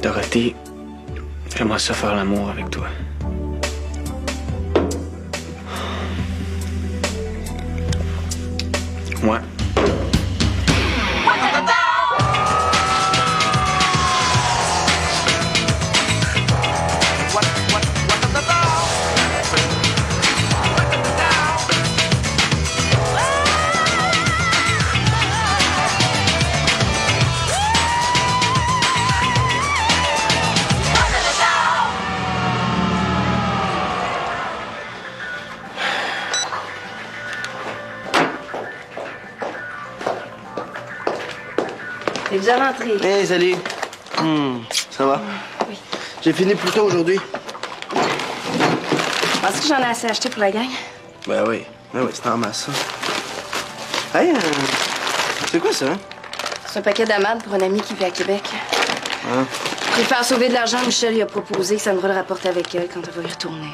Dorothée, j'aimerais ça faire l'amour avec toi. Ouais. T'es déjà rentré. Hey, salut. Ça va? Oui. J'ai fini plus tôt aujourd'hui. Penses-tu que j'en ai assez acheté pour la gang? Ben oui. Ben oui, c'est en masse, ça. Hey, c'est quoi ça? C'est un paquet d'amades pour un ami qui vit à Québec. Ah. Pour lui faire sauver de l'argent, Michel lui a proposé que Sandra le rapporte avec elle quand elle va y retourner.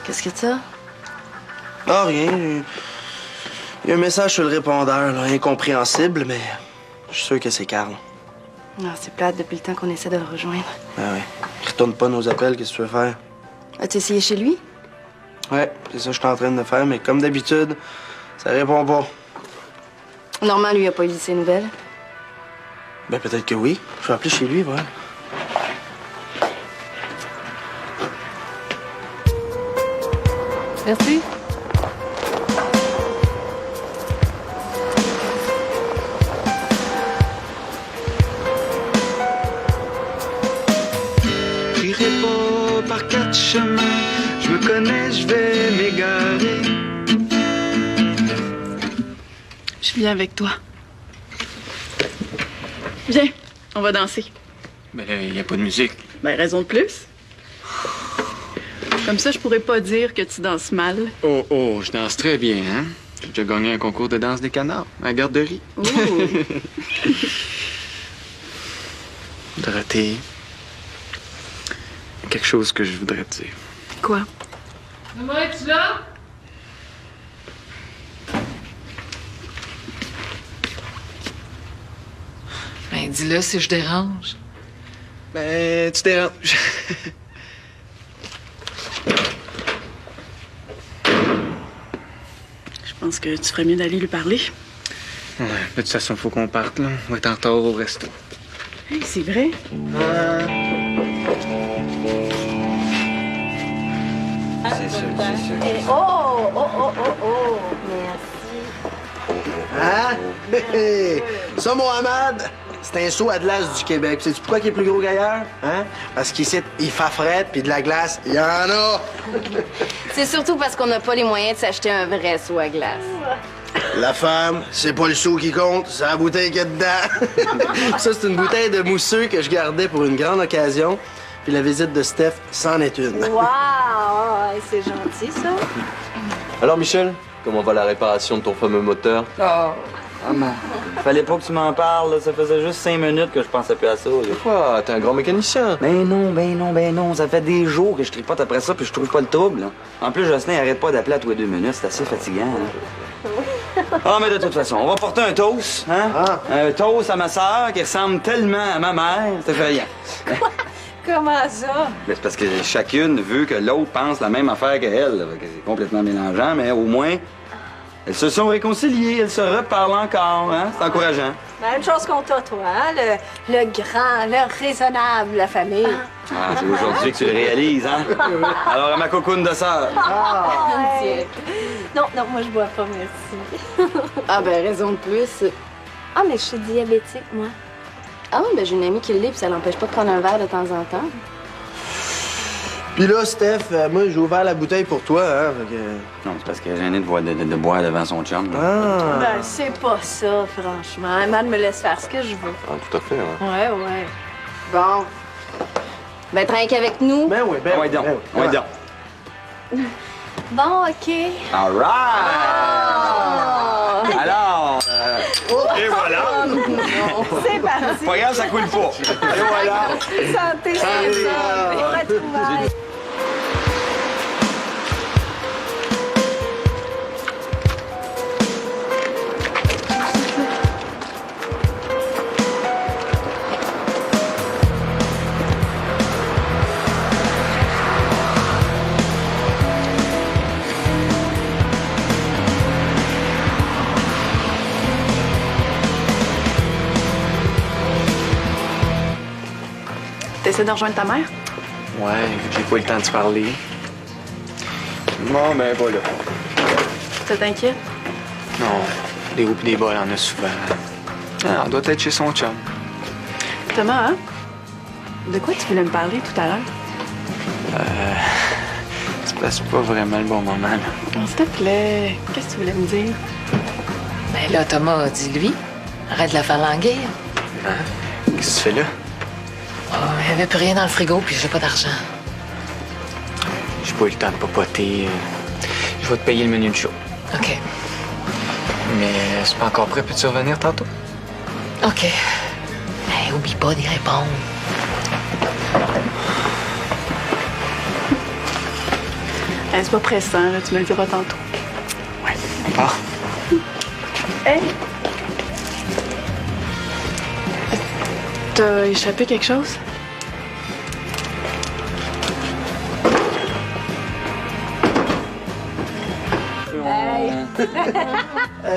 Qu'est-ce que t'as? Ah, rien. Il y a un message sur le répondeur, là, incompréhensible, mais je suis sûr que c'est Carl. Non, c'est plate depuis le temps qu'on essaie de le rejoindre. Ben oui. Il retourne pas nos appels, qu'est-ce que tu veux faire? As-tu essayé chez lui? Ouais, c'est ça que je suis en train de faire, mais comme d'habitude, ça répond pas. Normand, lui, a pas eu de ses nouvelles. Ben peut-être que oui. Je vais appeler chez lui, voilà. Merci. J'irai pas par quatre chemins, je me connais, je vais m'égarer. Je viens avec toi. Viens, on va danser. Ben là, il n'y a pas de musique. Ben, raison de plus. Comme ça, je pourrais pas dire que tu danses mal. Oh, je danse très bien, hein? J'ai déjà gagné un concours de danse des canards à la garderie. Ouh. Dorothée, il y a quelque chose que je voudrais te dire. Quoi? Maman, es-tu là? Ben, dis-le si je dérange. Ben, tu déranges. Je pense que tu ferais mieux d'aller lui parler. Ouais, de toute façon, faut qu'on parte, là. On va être en retard au resto. Hey, c'est vrai? C'est sûr, c'est sûr. Oh! Merci. Hein? Hé, hé. Ça, Mohamed, c'est un saut à glace du Québec. Sais-tu pourquoi il est plus gros qu'ailleurs? Hein? Parce qu'ici, il fait fret, puis de la glace, il y en a. C'est surtout parce qu'on n'a pas les moyens de s'acheter un vrai seau à glace. La femme, c'est pas le seau qui compte, c'est la bouteille qu'il y a dedans. Ça, c'est une bouteille de mousseux que je gardais pour une grande occasion. Puis la visite de Steph, c'en est une. Wow! C'est gentil, ça. Alors, Michel, comment va la réparation de ton fameux moteur? Ah, maman. Fallait pas que tu m'en parles, là. Ça faisait juste 5 minutes que je pensais plus à ça, là. Quoi? T'es un grand mécanicien. Ben non. Ça fait des jours que je tripote après ça puis je trouve pas le trouble, là. En plus, Jocelyn arrête pas d'appeler à tous les 2 minutes. C'est assez fatigant, là. Ah, mais de toute façon, on va porter un toast, hein? Ah. Un toast à ma sœur qui ressemble tellement à ma mère. C'est effrayant. Comment ça? Mais c'est parce que chacune veut que l'autre pense la même affaire qu'elle. Là. Fait que c'est complètement mélangeant, mais au moins, elles se sont réconciliées, elles se reparlent encore, hein? C'est encourageant. Même chose qu'on t'a, toi, hein? Le grand, le raisonnable, la famille. Ah, c'est aujourd'hui que tu le réalises, hein? Alors, à ma cocoune de sœur. Ouais. Non, moi, je bois pas, merci. Ah, ben, raison de plus. Ah, mais je suis diabétique, moi. Ah, ben, j'ai une amie qui l'est, puis ça l'empêche pas de prendre un verre de temps en temps. Puis là, Steph, moi, j'ai ouvert la bouteille pour toi, hein? Fait que... Non, c'est parce qu'elle est gênée de boire devant son chum. Là. Ah! Ben, c'est pas ça, franchement. Emma me laisse faire ce que je veux. Ah, tout à fait, hein. Ouais. Bon. Ben, trinque avec nous. Ben oui, ben Ouais, donc. ben oui. Ouais, donc. Bon, OK. All right! Alors, et voilà! C'est parti. Pas grave, ça coule pas. Et voilà! Santé, santé. Au retrouvailles. T'essaies de rejoindre ta mère? Ouais, j'ai pas eu le temps de se parler. Bon, ben voilà. Ça t'inquiète? Non, des hauts pis des bas, il y en a souvent. Ah, on doit être chez son chum. Thomas, hein? De quoi tu voulais me parler tout à l'heure? C'est pas vraiment le bon moment, là. Oh, s'il te plaît, qu'est-ce que tu voulais me dire? Ben là, Thomas, dis-lui. Arrête de la faire languir. Hein? Qu'est-ce que tu fais là? Oh, il n'y avait plus rien dans le frigo, puis j'ai pas d'argent. J'ai pas eu le temps de papoter. Je vais te payer le menu de show. OK. Mais c'est pas encore prêt. Peux-tu revenir tantôt? OK. Ben, oublie pas d'y répondre. C'est pas pressant, là, tu me le diras tantôt. Ouais, on part. Hey! T'as échappé quelque chose?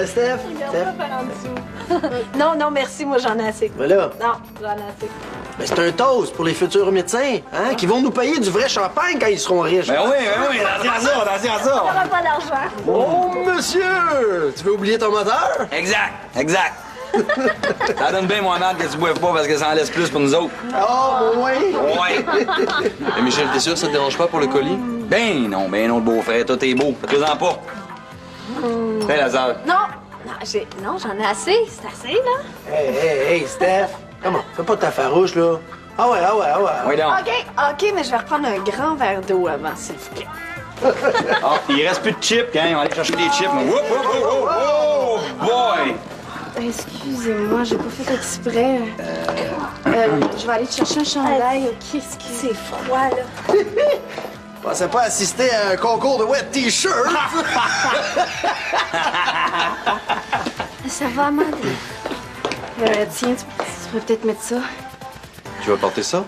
Steph? Non, non, merci, moi j'en ai assez. Voilà. Non, j'en ai assez. Ben, c'est un toast pour les futurs médecins, hein, qui vont nous payer du vrai champagne quand ils seront riches. Ben oui, attention à ça, attention à ça. T'auras pas d'argent. Oh, monsieur! Tu veux oublier ton moteur? Exact. Ça donne bien, Mohamed, que tu boives pas parce que ça en laisse plus pour nous autres. Oh, oui! Ouais. Et Michel, t'es sûr que ça te dérange pas pour le colis? Ben non, le beau-frère, toi t'es beau. Fais-toi-en pas. Fais Lazare. Non, j'en ai assez. C'est assez, là. Hey, Steph! Comment? Fais pas ta farouche, là. Ah ouais. Oui, donc. OK, mais je vais reprendre un grand verre d'eau avant, s'il vous plaît. Ah, il reste plus de chips, hein. On va aller chercher des chips. Oh, boy! Excusez-moi, j'ai pas fait exprès. Je vais aller te chercher un chandail, OK? C'est froid, là. Je pensais pas assister à un concours de wet t-shirt. Ça va, Amanda? Tiens, tu pourrais peut-être mettre ça. Tu vas porter ça?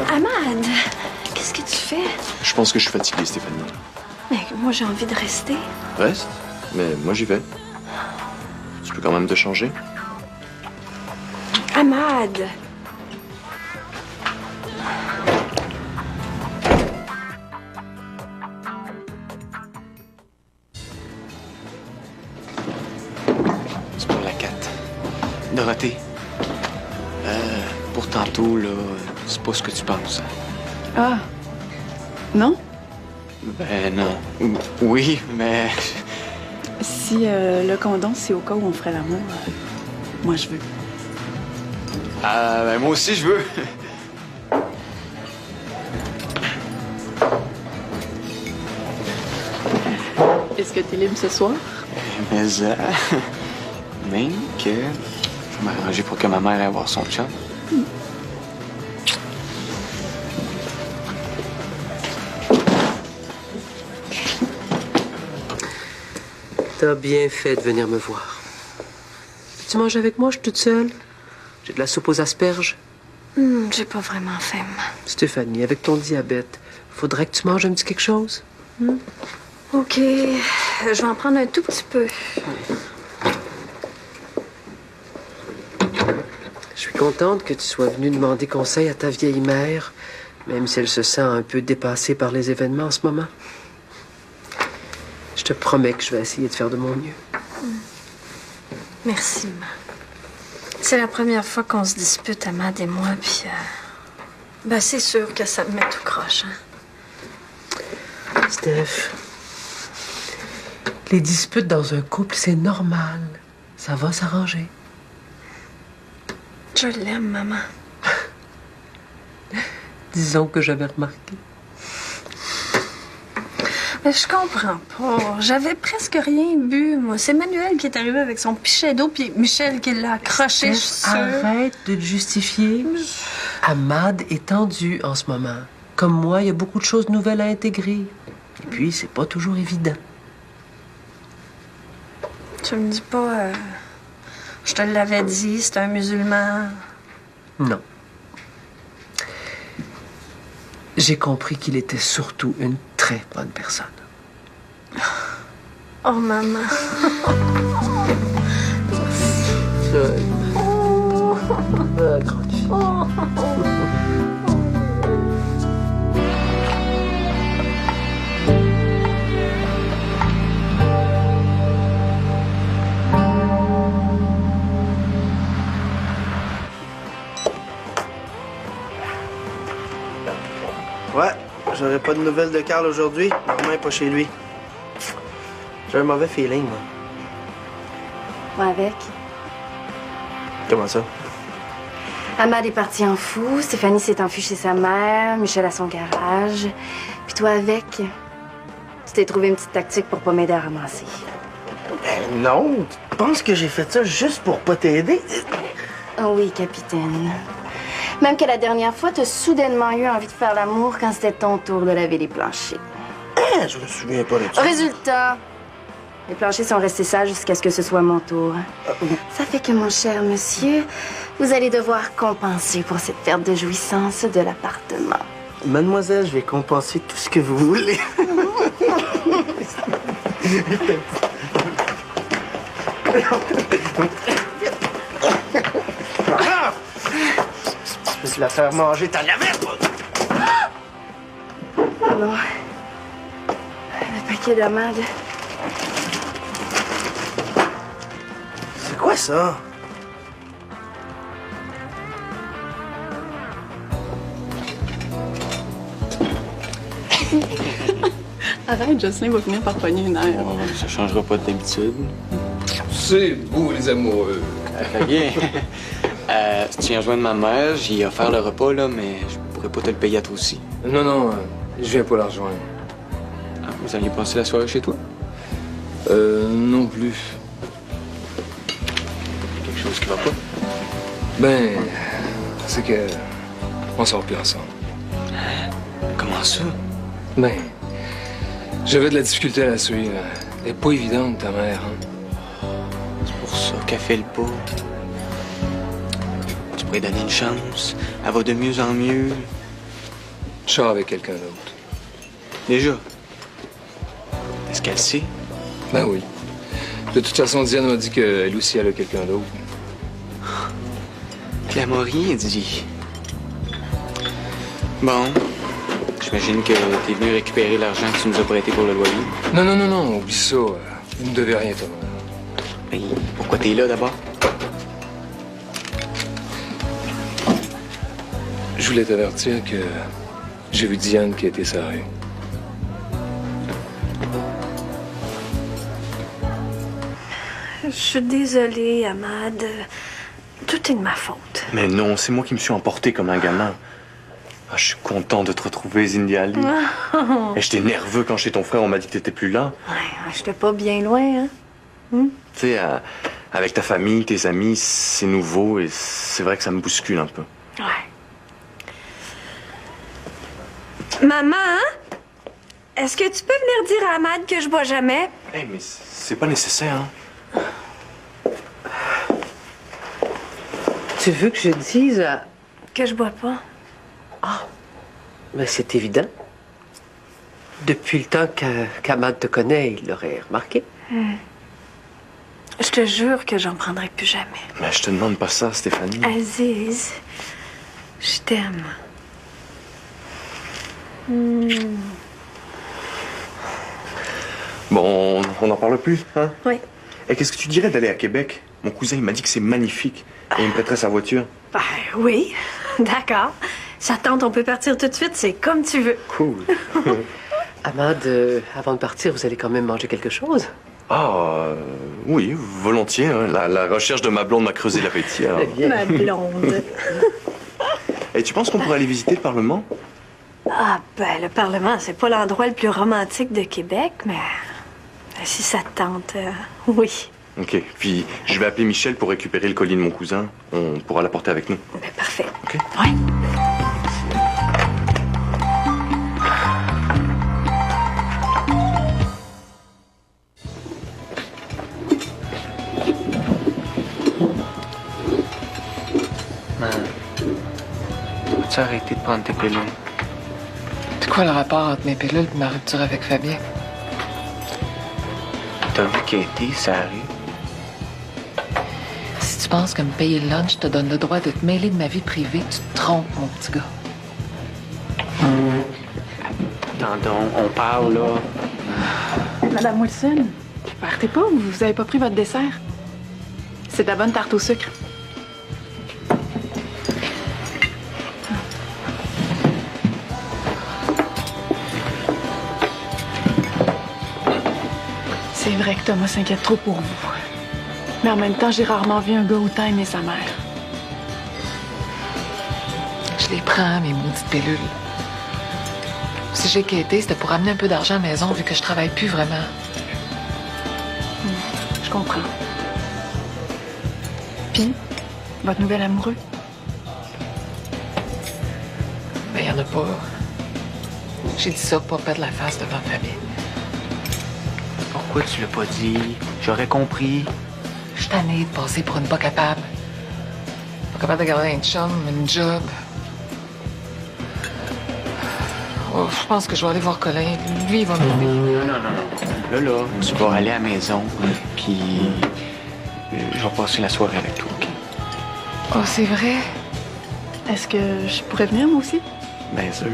Amanda, qu'est-ce que tu fais? Je pense que je suis fatigué, Stéphanie. Mais moi, j'ai envie de rester. Reste, mais moi j'y vais. Tu peux quand même te changer? Amanda! C'est pour la 4. Dorothée. Pour tantôt, là, c'est pas ce que tu penses. Ah. Non? Ben non. Oui, mais... Si le condom, c'est au cas où on ferait l'amour, moi, je veux. Ben moi aussi, je veux. Est-ce que t'es libre ce soir? Mais même que... Je vais m'arranger pour que ma mère aille voir son chum. T'as bien fait de venir me voir. Tu manges avec moi, je suis toute seule. J'ai de la soupe aux asperges. J'ai pas vraiment faim. Stéphanie, avec ton diabète, faudrait que tu manges un petit quelque chose. OK, je vais en prendre un tout petit peu. Je suis contente que tu sois venue demander conseil à ta vieille mère, même si elle se sent un peu dépassée par les événements en ce moment. Je te promets que je vais essayer de faire de mon mieux. Merci, maman. C'est la première fois qu'on se dispute, Amad et moi, puis... c'est sûr que ça me met tout croche, hein? Steph, les disputes dans un couple, c'est normal. Ça va s'arranger. Je l'aime, maman. Disons que j'avais remarqué. Mais je comprends pas. J'avais presque rien bu, moi. C'est Manuel qui est arrivé avec son pichet d'eau, puis Michel qui l'a accroché, je suis sûre. Arrête de te justifier. Amad est tendu en ce moment. Comme moi, il y a beaucoup de choses nouvelles à intégrer. Et puis, c'est pas toujours évident. Tu me dis pas... je te l'avais dit, c'est un musulman. Non. J'ai compris qu'il était surtout une très bonne personne. Oh, maman. Seul. Grande fille. Ouais, j'aurais pas de nouvelles de Carl aujourd'hui. Normand est pas chez lui. J'ai un mauvais feeling, moi. Moi avec. Comment ça? Ahmad est parti en fou, Stéphanie s'est enfuie chez sa mère, Michel à son garage. Puis toi avec, tu t'es trouvé une petite tactique pour pas m'aider à ramasser. Non, tu penses que j'ai fait ça juste pour pas t'aider? Oh oui, capitaine. Même que la dernière fois, t'as soudainement eu envie de faire l'amour quand c'était ton tour de laver les planchers. Hein, je me souviens pas de ça. Résultat, les planchers sont restés sales jusqu'à ce que ce soit mon tour. Ça fait que, mon cher monsieur, vous allez devoir compenser pour cette perte de jouissance de l'appartement. Mademoiselle, je vais compenser tout ce que vous voulez. Je vais te la faire manger, t'en avais pas! Non. Le paquet d'Ahmad. C'est quoi ça? Arrête, Jocelyn va finir par pogner une aire. Oh, ça changera pas d'habitude. C'est beau, les amoureux. Fait bien. Tu tiens à rejoindre ma mère, j'ai offert le repas, là, mais je pourrais pas te le payer à toi aussi. Non, non, je viens pas la rejoindre. Ah, vous alliez passer la soirée chez toi? Non plus. Quelque chose qui va pas? Ben, c'est que on sort plus ensemble. Comment ça? Ben, j'avais de la difficulté à la suivre. Elle est pas évidente, ta mère, hein? C'est pour ça qu'elle fait le pas. Tu pourrais donner une chance. Elle va de mieux en mieux. Je sors avec quelqu'un d'autre. Déjà? Est-ce qu'elle sait? Ben oui. De toute façon, Diane m'a dit qu'elle aussi, elle a quelqu'un d'autre. Puis elle m'a rien dit. Bon. J'imagine que t'es venu récupérer l'argent que tu nous as prêté pour le loyer. Non, non, non, non, oublie ça. Vous ne devez rien, Thomas. Mais pourquoi t'es là d'abord? Je voulais t'avertir que j'ai vu Diane qui était sa rue. Je suis désolée, Ahmad. Tout est de ma faute. Mais non, c'est moi qui me suis emporté comme un gamin. Ah, je suis content de te retrouver, Cindy Ali. Et j'étais nerveux quand chez ton frère, on m'a dit que t'étais plus là. Ouais, j'étais pas bien loin, hein? Tu sais, avec ta famille, tes amis, c'est nouveau et c'est vrai que ça me bouscule un peu. Ouais. Maman, est-ce que tu peux venir dire à Ahmad que je bois jamais? Hey, mais c'est pas nécessaire, hein? Tu veux que je dise à... Que je bois pas. Ah, mais c'est évident. Depuis le temps qu'Ahmad te connaît, il l'aurait remarqué. Je te jure que j'en prendrai plus jamais. Mais je te demande pas ça, Stéphanie. Aziz, je t'aime. Bon, on n'en parle plus, hein? Oui. Et qu'est-ce que tu dirais d'aller à Québec? Mon cousin, il m'a dit que c'est magnifique. Et il me prêterait sa voiture. Ben oui, d'accord. Ça tente, on peut partir tout de suite, c'est comme tu veux. Cool. Ahmad, avant de partir, vous allez quand même manger quelque chose? Ah, oui, volontiers. Hein. La recherche de ma blonde m'a creusé l'appétit. alors. Ma blonde. Et tu penses qu'on pourrait aller visiter le Parlement? Ah, ben, le Parlement, c'est pas l'endroit le plus romantique de Québec, mais si ça te tente, oui. OK. Puis, je vais appeler Michel pour récupérer le colis de mon cousin. On pourra l'apporter avec nous. Ben, parfait. OK? Oui. As-tu arrêté de prendre tes pilules? C'est quoi le rapport entre mes pilules et ma rupture avec Fabien? T'as vu Katie, ça arrive? Si tu penses que me payer le lunch te donne le droit de te mêler de ma vie privée, tu te trompes, mon petit gars. Tandon, on parle, là. Madame Wilson, partez pas, vous avez pas pris votre dessert. C'est de la bonne tarte au sucre. C'est vrai que Thomas s'inquiète trop pour vous. Mais en même temps, j'ai rarement vu un gars autant aimer sa mère. Je les prends, mes maudites pilules. Si j'ai quitté, c'était pour amener un peu d'argent à la maison, vu que je travaille plus vraiment. Je comprends. Puis, votre nouvel amoureux? Ben, y en a pas. J'ai dit ça pour pas perdre la face devant la famille. Pourquoi tu l'as pas dit? J'aurais compris. Je suis tannée de passer pour une pas capable. Pas capable de garder un chum, une job. Oh, je pense que je vais aller voir Colin. Lui, il va m'aider. Non. Là, tu vas aller à la maison, puis je vais passer la soirée avec toi, OK? Oh, c'est vrai? Est-ce que je pourrais venir, moi aussi? Bien sûr.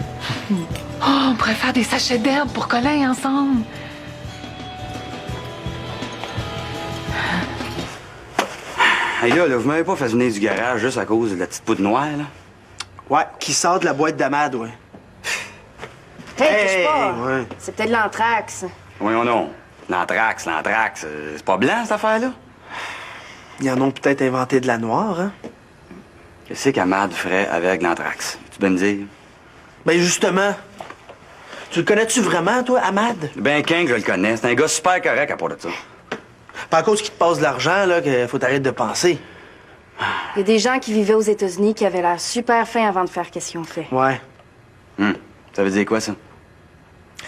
Oh, on pourrait faire des sachets d'herbe pour Colin ensemble. Hey là, vous m'avez pas fait venir du garage juste à cause de la petite poudre noire, là? Ouais, qui sort de la boîte d'Amad, ouais. Hey, touche pas! Ouais. C'est peut-être de l'anthrax. Voyons non. L'anthrax, c'est pas blanc, cette affaire-là? Ils en ont peut-être inventé de la noire, hein? Qu'est-ce qu'Amad ferait avec l'anthrax? Tu peux me dire? Ben justement, tu le connais-tu vraiment, toi, Amad? Ben, King, je le connais. C'est un gars super correct à part de ça. Pas à cause qu'il te passe de l'argent, là, qu'il faut t'arrêter de penser. Il y a des gens qui vivaient aux États-Unis qui avaient l'air super fins avant de faire qu'est-ce qu'ils ont fait. Ouais. Ça veut dire quoi, ça?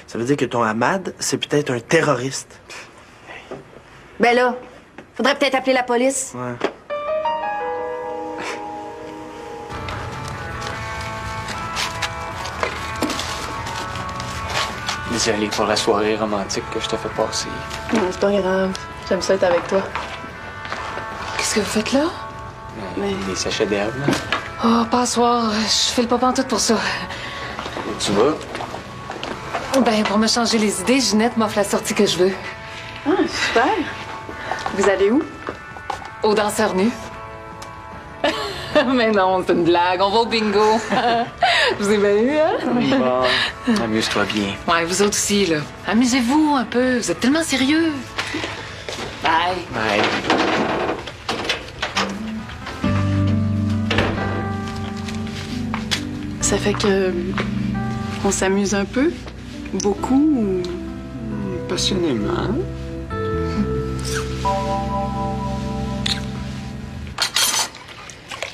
Ça veut dire que ton Amad, c'est peut-être un terroriste. Ben là, faudrait peut-être appeler la police. Ouais. Désolé pour la soirée romantique que je te fais passer. Non, c'est pas grave. J'aime ça être avec toi. Qu'est-ce que vous faites là? Des sachets d'herbe, là. Oh, pas ce soir. Je file pas pantoute pour ça. Où tu vas? Ben, pour me changer les idées, Ginette m'offre la sortie que je veux. Ah, super! Vous allez où? Au danseur nu. Mais non, c'est une blague. On va au bingo. Vous avez bien eu, hein? Bon, amuse-toi bien. Ouais, vous autres aussi, là. Amusez-vous un peu. Vous êtes tellement sérieux. Bye. Bye. Ça fait que... on s'amuse un peu? Beaucoup ou... Passionnément.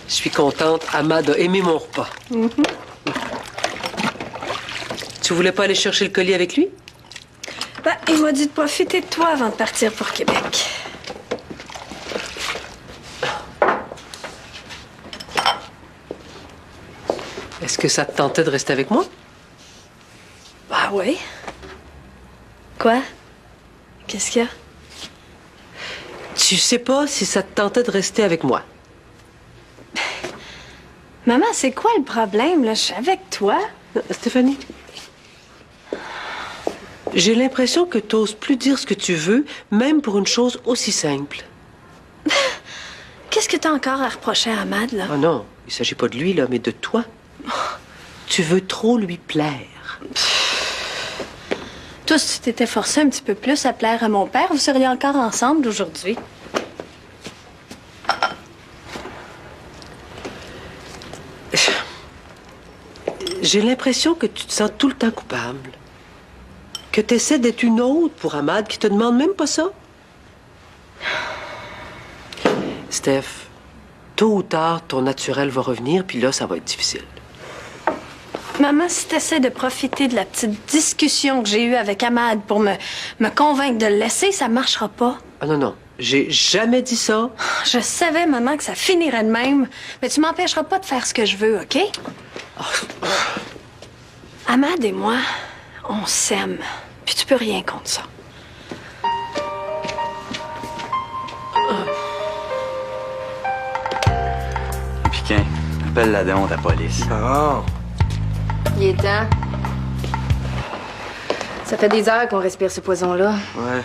Je suis contente. Amad a aimé mon repas. Tu voulais pas aller chercher le colis avec lui? Ben, il m'a dit de profiter de toi avant de partir pour Québec. Est-ce que ça te tentait de rester avec moi? Bah oui. Quoi? Qu'est-ce qu'il y a? Tu sais pas si ça te tentait de rester avec moi. Maman, c'est quoi le problème, là? Je suis avec toi. Stéphanie, j'ai l'impression que t'oses plus dire ce que tu veux, même pour une chose aussi simple. Qu'est-ce que t'as encore à reprocher à Amad, là? Oh non, il s'agit pas de lui, là, mais de toi. Tu veux trop lui plaire. Toi, si tu t'étais forcé un petit peu plus à plaire à mon père, vous seriez encore ensemble aujourd'hui. J'ai l'impression que tu te sens tout le temps coupable. Que tu essaies d'être une autre pour Amad qui te demande même pas ça. Steph, tôt ou tard, ton naturel va revenir, puis là, ça va être difficile. Maman, si t'essaies de profiter de la petite discussion que j'ai eue avec Amad pour me convaincre de le laisser, ça marchera pas. Ah non, non, j'ai jamais dit ça. Je savais, maman, que ça finirait de même, mais tu m'empêcheras pas de faire ce que je veux, OK? Amad et moi, on s'aime, puis tu peux rien contre ça. Appelle-la donc, ta police. Ah. Il est temps. Ça fait des heures qu'on respire ce poison-là. Ouais.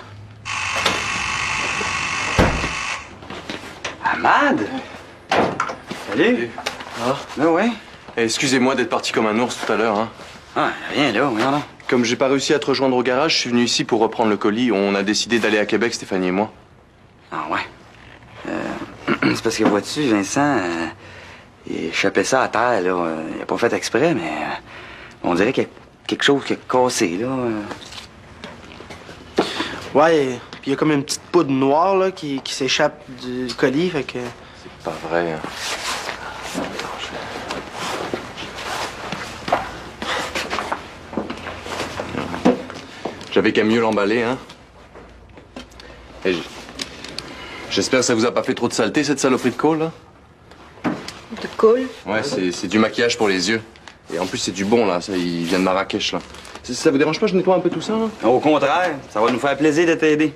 Ahmad! Salut! Ah. Ben ouais. Excusez-moi d'être parti comme un ours tout à l'heure, hein. Ah, rien là, regarde là. Comme j'ai pas réussi à te rejoindre au garage, je suis venu ici pour reprendre le colis. On a décidé d'aller à Québec, Stéphanie et moi. Ah ouais. C'est parce que, vois-tu, Vincent, il échappait ça à terre, là. Il a pas fait exprès, mais on dirait qu'il y a quelque chose qui a cassé, là. Ouais, puis il y a comme une petite poudre noire, là, qui s'échappe du colis, fait que... C'est pas vrai, hein. J'avais qu'à mieux l'emballer, hein. Et j'espère que ça vous a pas fait trop de saleté, cette saloperie de colle, là. De colle? Ouais, c'est du maquillage pour les yeux. Et en plus, c'est du bon, là. Ça, il vient de Marrakech, là. Ça vous dérange pas, je nettoie un peu tout ça, là? Au contraire, ça va nous faire plaisir de t'aider.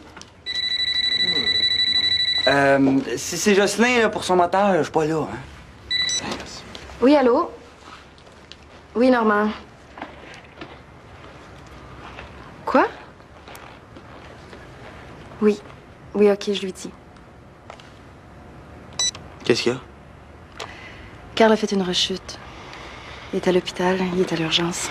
Si c'est Jocelyn, là, pour son moteur, je suis pas là, hein. Oui, allô? Oui, Normand. Quoi? Oui. Oui, OK, je lui dis. Qu'est-ce qu'il y a? Carl a fait une rechute. Il est à l'hôpital, il est à l'urgence.